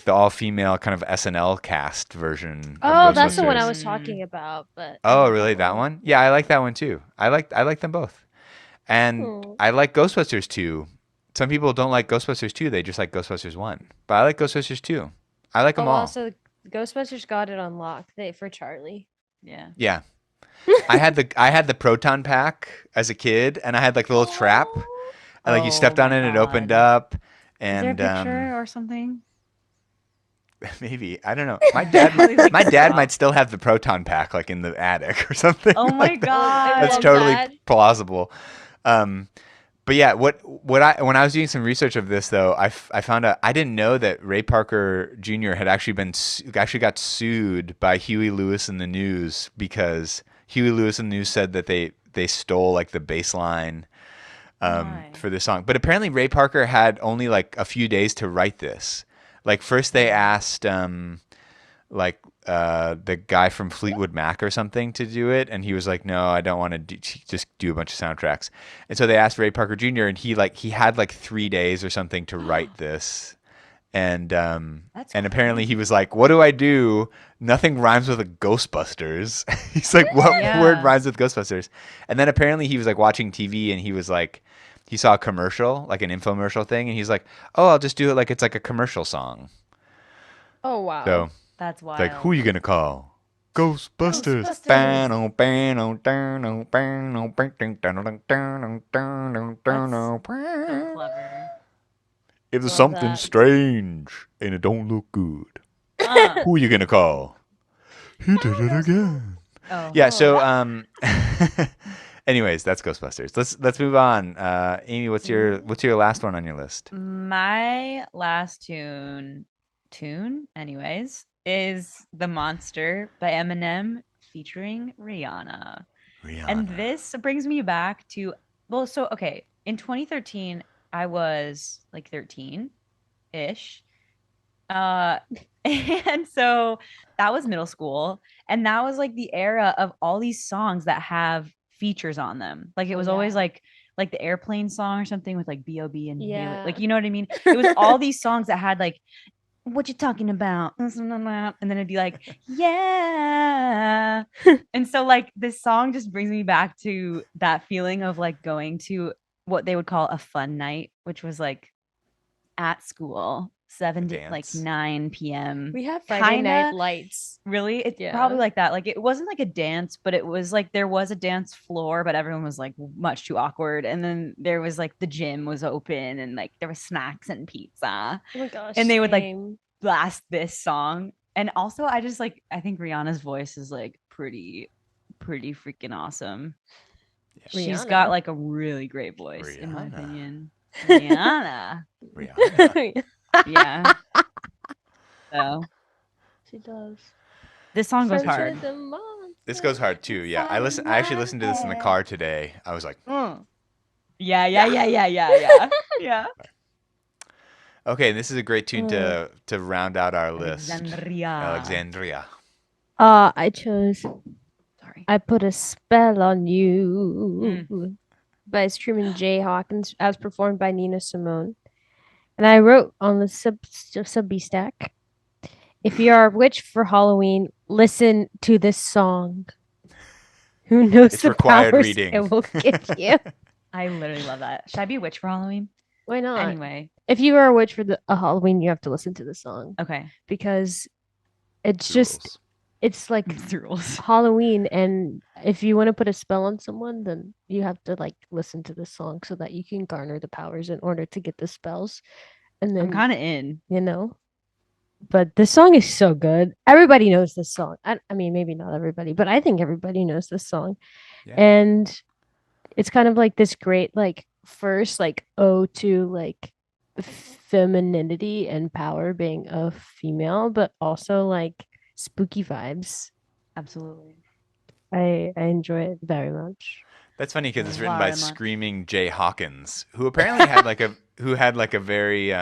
all-female kind of SNL cast version of Oh, that's the one I Ghostbusters. was talking about, but I Oh, know really? That one? Yeah, I like that one too. I like them both. And Hmm. I like Ghostbusters 2. Some people don't like Ghostbusters 2, they just like Ghostbusters 1. But I like Ghostbusters 2. I like them Oh, all. also, Ghostbusters got it on lock for Charlie. Yeah. Yeah. I had the proton pack as a kid and I had like the little trap and like you Oh stepped on my it and it opened God. up Is there a and picture or something? maybe I don't know. Really like My dad stop. might still have the proton pack like in the attic or something. Oh my like that. God. That's love totally that. plausible. Um, but yeah, what I when I was doing some research of this though, I found out I didn't know that Ray Parker Jr. had actually actually got sued by Huey Lewis and the News because Huey Lewis and the News said that they stole like the bass line Why? for this song. But apparently Ray Parker had only like a few days to write this. Like first they asked like the guy from Fleetwood Mac or something to do it, and he was like, "No, I don't want to just do a bunch of soundtracks." And so they asked Ray Parker Jr. and he had like 3 days or something to write this, That's and apparently he crazy. was like, "What do I do? Nothing rhymes with a Ghostbusters." He's like, "What word Yeah. rhymes with Ghostbusters?" And then apparently he was like watching TV and he was like. He saw a commercial, like an infomercial thing, and he's like, "Oh, I'll just do it like it's like a commercial song." Oh wow. So That's it's like, wild. who you gonna call? Ghostbusters. Ghostbusters. So clever. If there's Love something that. strange and it don't look good, who you gonna call? He did it again. Oh. Yeah. So, Oh. anyways, that's Ghostbusters. Let's move on. Amy, what's your last one on your list? My last anyways, is The Monster by Eminem featuring Rihanna. And Rihanna. this brings me back to, well, so, okay, in 2013, I was like 13-ish. And so that was middle school. And that was like the era of all these songs that have features on them. Like it Oh, was always yeah. like the airplane song or something with like B.O.B. and Haley. Yeah. Like, you know what I mean? It was all these songs that had like, what you talking about? And then it'd be like, yeah. And so like this song just brings me back to that feeling of like going to what they would call a fun night, which was like at school, 7 to like Dance. 9 p.m. We have Friday Night Kinda- Lights. Really? It's Yeah. probably like that. Like it wasn't like a dance, but it was like there was a dance floor, but everyone was like much too awkward. And then there was like the gym was open and like there was snacks and pizza. Oh my gosh. And they would like same. blast this song. And also I just like I think Rihanna's voice is like pretty freaking awesome. She's got Rihanna. like a really great voice, in my Rihanna. opinion. Rihanna. Rihanna. Yeah. So She does. this song goes Friends hard. with the monster. This goes hard too. Yeah, I actually listened to this in the car today. I was like, Yeah. Yeah. okay, this is a great tune to round out our list. Alexandria. Alexandria. I chose Sorry. I Put a Spell on You by Screaming Jay Hawkins as performed by Nina Simone. And I wrote on the sub B stack, if you are a witch for Halloween, listen to this song. Who knows It's the required powers reading. it will give you? I literally love that. Should I be a witch for Halloween? Why not? Anyway. If you are a witch for a Halloween, you have to listen to the song. Okay. Because it's The just rules. it's like The rules. Halloween, and if you want to put a spell on someone, then you have to like listen to this song so that you can garner the powers in order to get the spells. And I'm then kind of in. but this song is so good. Everybody knows this song. I mean, maybe not everybody, but I think everybody knows this song. Yeah. And it's kind of like this great like first like ode to like femininity and power being a female, but also like spooky vibes. Absolutely. I enjoy it very much. That's funny because it's written by Very much. Screaming Jay Hawkins, who apparently had like a very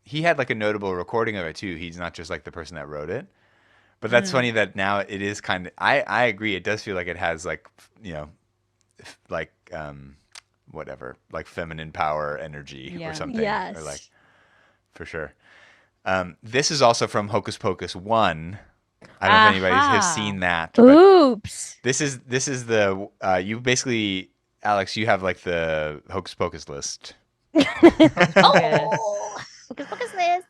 he had like a notable recording of it too. He's not just like the person that wrote it. But that's funny that now it is kind of I agree. It does feel like it has like like whatever, like feminine power energy Yeah. or something. Yes. Or like for sure. This is also from Hocus Pocus 1. I don't know if anybody has Aha. seen that. But Oops. this is the you basically, Alex, you have like the Hocus Pocus list. Focus list.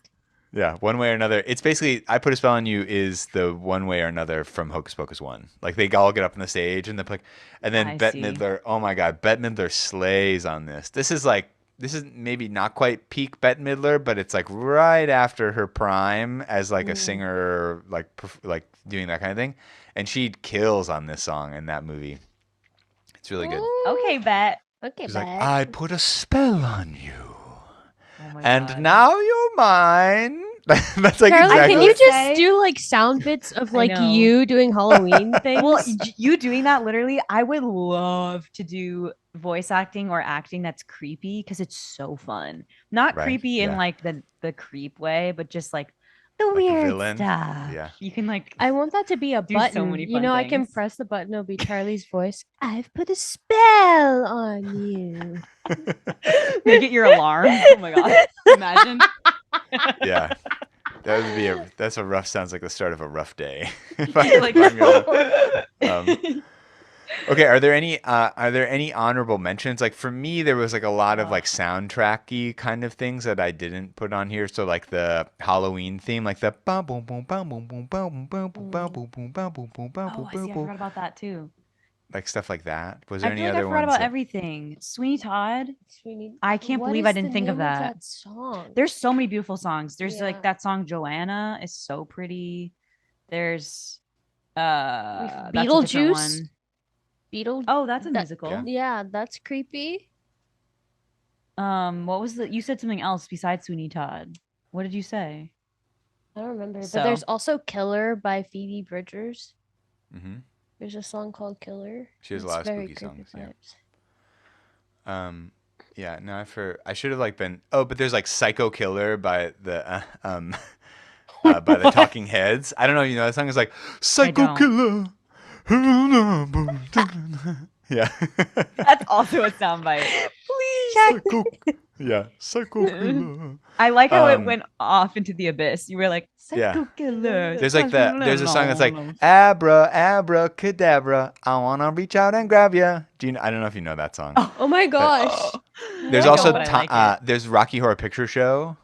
Yeah, one way or another. It's basically I Put a Spell on You is the one way or another from Hocus Pocus 1. Like they all get up on the stage and they're like, and then I Bette see. Midler. Oh my God, Bette Midler slays on this. This is maybe not quite peak Bette Midler, but it's like right after her prime as like a singer, like doing that kind of thing, and she kills on this song in that movie. It's really good. Okay, bet. Okay, She's bye. like, I put a spell on you, Oh my and God. now you're mine. That's like Carly, exactly. can you what- just say- do like sound bits of I like know. you doing Halloween things? Well, you doing that literally, I would love to do voice acting or acting that's creepy because it's so fun. Not Right, creepy in yeah. like the creep way, but just like the Like a weird villain? stuff. Yeah. You can like I want that to be a Do so button. many You fun know, I can things. press the button. It'll be Charlie's voice. I've put a spell on you. make it your alarm. Oh my god. Imagine. Yeah. That's a rough, sounds like the start of a rough day. Like, Okay, are there any honorable mentions? Like for me, there was like a lot of like soundtracky kind of things that I didn't put on here. So like the Halloween theme, like the boom boom boom boom boom boom boom boom boom boom boom boom boom boom boom Oh, I see. I forgot about that too. like stuff like that. Was I there feel any like I other forgot ones? about everything. Sweeney Todd. Sweeney, I can't what believe is I didn't the think of name that. song. There's so many beautiful songs. There's Yeah. like that song Joanna is so pretty. There's that's a different Beetlejuice? one. Beetle. Oh, that's a That- musical. Yeah. Yeah, that's creepy. What was you said something else besides Sweeney Todd. What did you say? I don't remember. So- But there's also Killer by Phoebe Bridgers. Mm-hmm. There's a song called Killer. She has a It's lot of very spooky creepy songs, yeah. vibes. Yeah, no, I should have like been. Oh, but there's like Psycho Killer by the by the Talking Heads. I don't know. You know, that song is like Psycho don't. Killer. Yeah. That's also a soundbite. Please. Psycho. Yeah, Psycho Killer. I like how it Um, went off into the abyss. You were like, Yeah. Psycho Killer. There's like there's a song that's like Abracadabra, I wanna reach out and grab ya. I don't know if you know that song. Oh my gosh. There's I also don't, but I like there's Rocky Horror Picture Show.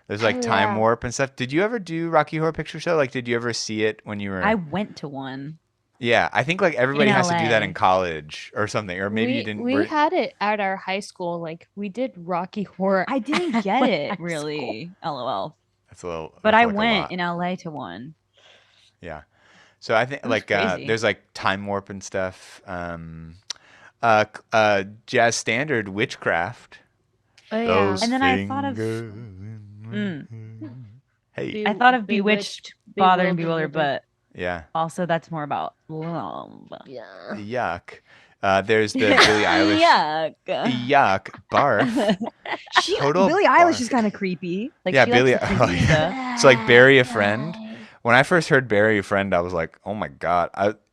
There's like Oh, Time yeah. Warp and stuff. Did you ever do Rocky Horror Picture Show? Like, did you ever see it when you were? I went to one. Yeah, I think like everybody has to do that LA. in college or something, or maybe you didn't. We had it at our high school. Like we did Rocky Horror. I didn't at get my it high really. LOL. That's a little. But that's I like a went lot. in LA to one. Yeah, so I think That was like crazy. there's like Time Warp and stuff. Jazz Standard Witchcraft. Oh, yeah. Those And then I thought of- fingers in my hair. Hey. I thought of Bewitched, Bother, and Bewildered, but Yeah. also that's more about love. Yeah. Yuck. There's the Billie Eilish. Yuck. Yuck. Barf. Total Billie Eilish barf. is kind of creepy. Like Yeah, she Billie. likes the creepy stuff. So like Bury a Friend. When I first heard Bury a Friend, I was like, oh my god.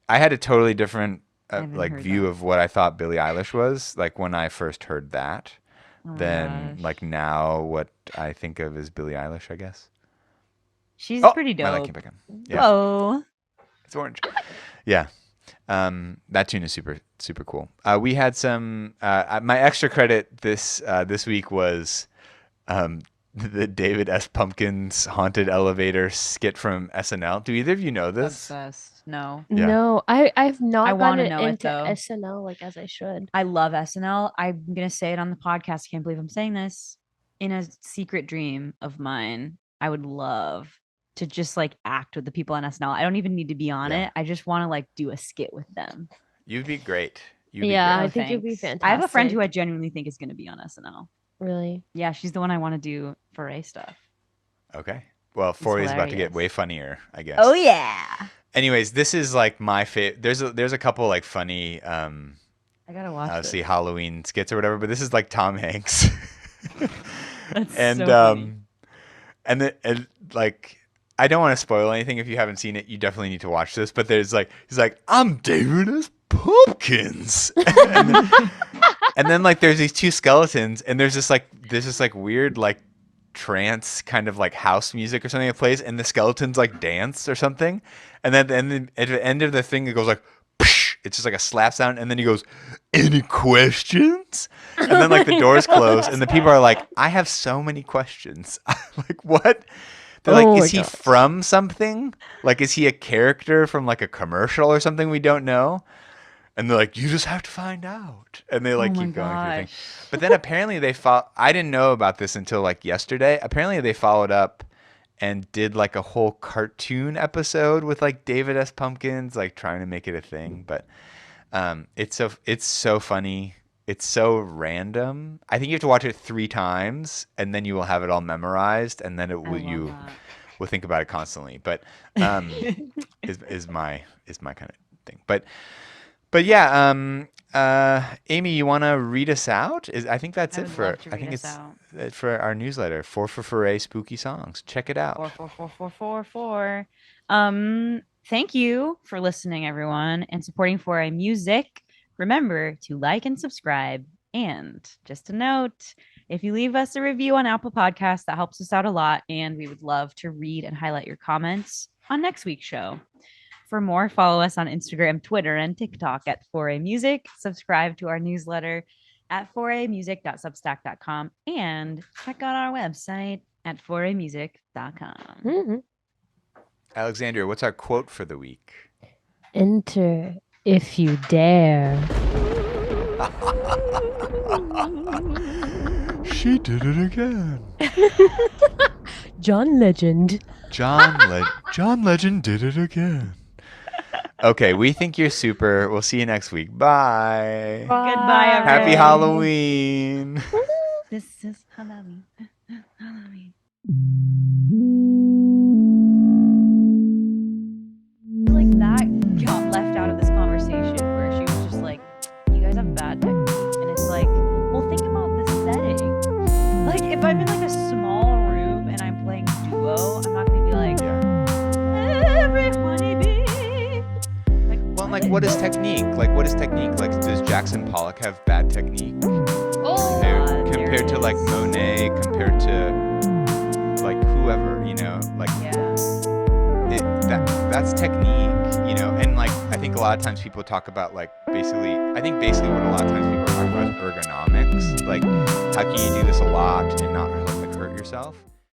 I had a totally different haven't like heard view that. of what I thought Billie Eilish was like when I first heard that. Oh my Than gosh. like now what I think of as Billie Eilish, I guess. She's Oh, pretty my light dope. came back on. Yeah, Whoa. it's orange. Yeah. That tune is super super cool. We had some my extra credit this week was the David S. Pumpkins haunted elevator skit from SNL. Do either of you know this? Obsessed. No. Yeah. No, I've I not wanna gotten know it, into though. SNL like as I should. I love SNL. I'm gonna say it on the podcast. I can't believe I'm saying this. In a secret dream of mine, I would love to just like act with the people on SNL. I don't even need to be on Yeah. it. I just want to like do a skit with them. You'd be great. You'd be Yeah, great. I think you'd be thanks. I have a friend who I fantastic. genuinely think is gonna be on SNL. Really? Yeah, she's the one I want to do Foray stuff. Okay. Well, Forey's about to get hilarious. way funnier, I guess. Oh yeah. Anyways, this is like my favorite. There's a couple like funny I gotta watch this. see Halloween skits or whatever, but this is like Tom Hanks. That's and so funny. and like I don't want to spoil anything. If you haven't seen it, you definitely need to watch this. But there's like he's like, I'm David S. Pumpkins, and then like there's these two skeletons, and there's this like weird like trance kind of like house music or something that plays, and the skeletons like dance or something, and then at the end of the thing it goes like. It's just like a slap sound, and then he goes, "Any questions?" And then like the doors close, and the people are like, "I have so many questions." Like what? They're Oh like, my "Is he God. from something? Like, is he a character from like a commercial or something we don't know?" And they're like, "You just have to find out." And they like Oh my keep going through things. gosh. But then apparently I didn't know about this until like yesterday. Apparently they followed up and did like a whole cartoon episode with like David S. Pumpkins, like trying to make it a thing. But it's so funny. It's so random. I think you have to watch it 3 times, and then you will have it all memorized, and then I love you that. will think about it constantly. But is my kind of thing. But yeah, Amy, you want to read us out? I think that's I it would for. love to I think read us it's out. it for our newsletter. 4 for Spooky Songs. Check it out. 4444444. Thank you for listening, everyone, and supporting Foray Music. Remember to like and subscribe. And just a note, if you leave us a review on Apple Podcasts, that helps us out a lot, and we would love to read and highlight your comments on next week's show. For more, follow us on Instagram, Twitter, and TikTok at Foray Music. Subscribe to our newsletter at foraymusic.substack.com and check out our website at foraymusic.com. Mhm. Alexandria, what's our quote for the week? Enter if you dare. She did it again. John Legend. John Legend did it again. Okay, we think you're super. We'll see you next week. Bye. Goodbye, everyone. Happy Halloween. This is Halloween. Halloween. Like that got left out of this conversation where she was just like, you guys have bad technique. And it's like, well, think about the setting. Like, if I'm in like a small room and I'm playing duo, I'm not going to be like, every honeybee. Like, Well, like, what is technique? Like, does Jackson Pollock have bad technique? Oh. Compared to like Monet, compared to like whoever, you know, like Yeah. that's technique, you know. And like I think a lot of times people talk about like basically what a lot of times people are talking about is ergonomics. Like, how can you do this a lot and not like hurt yourself?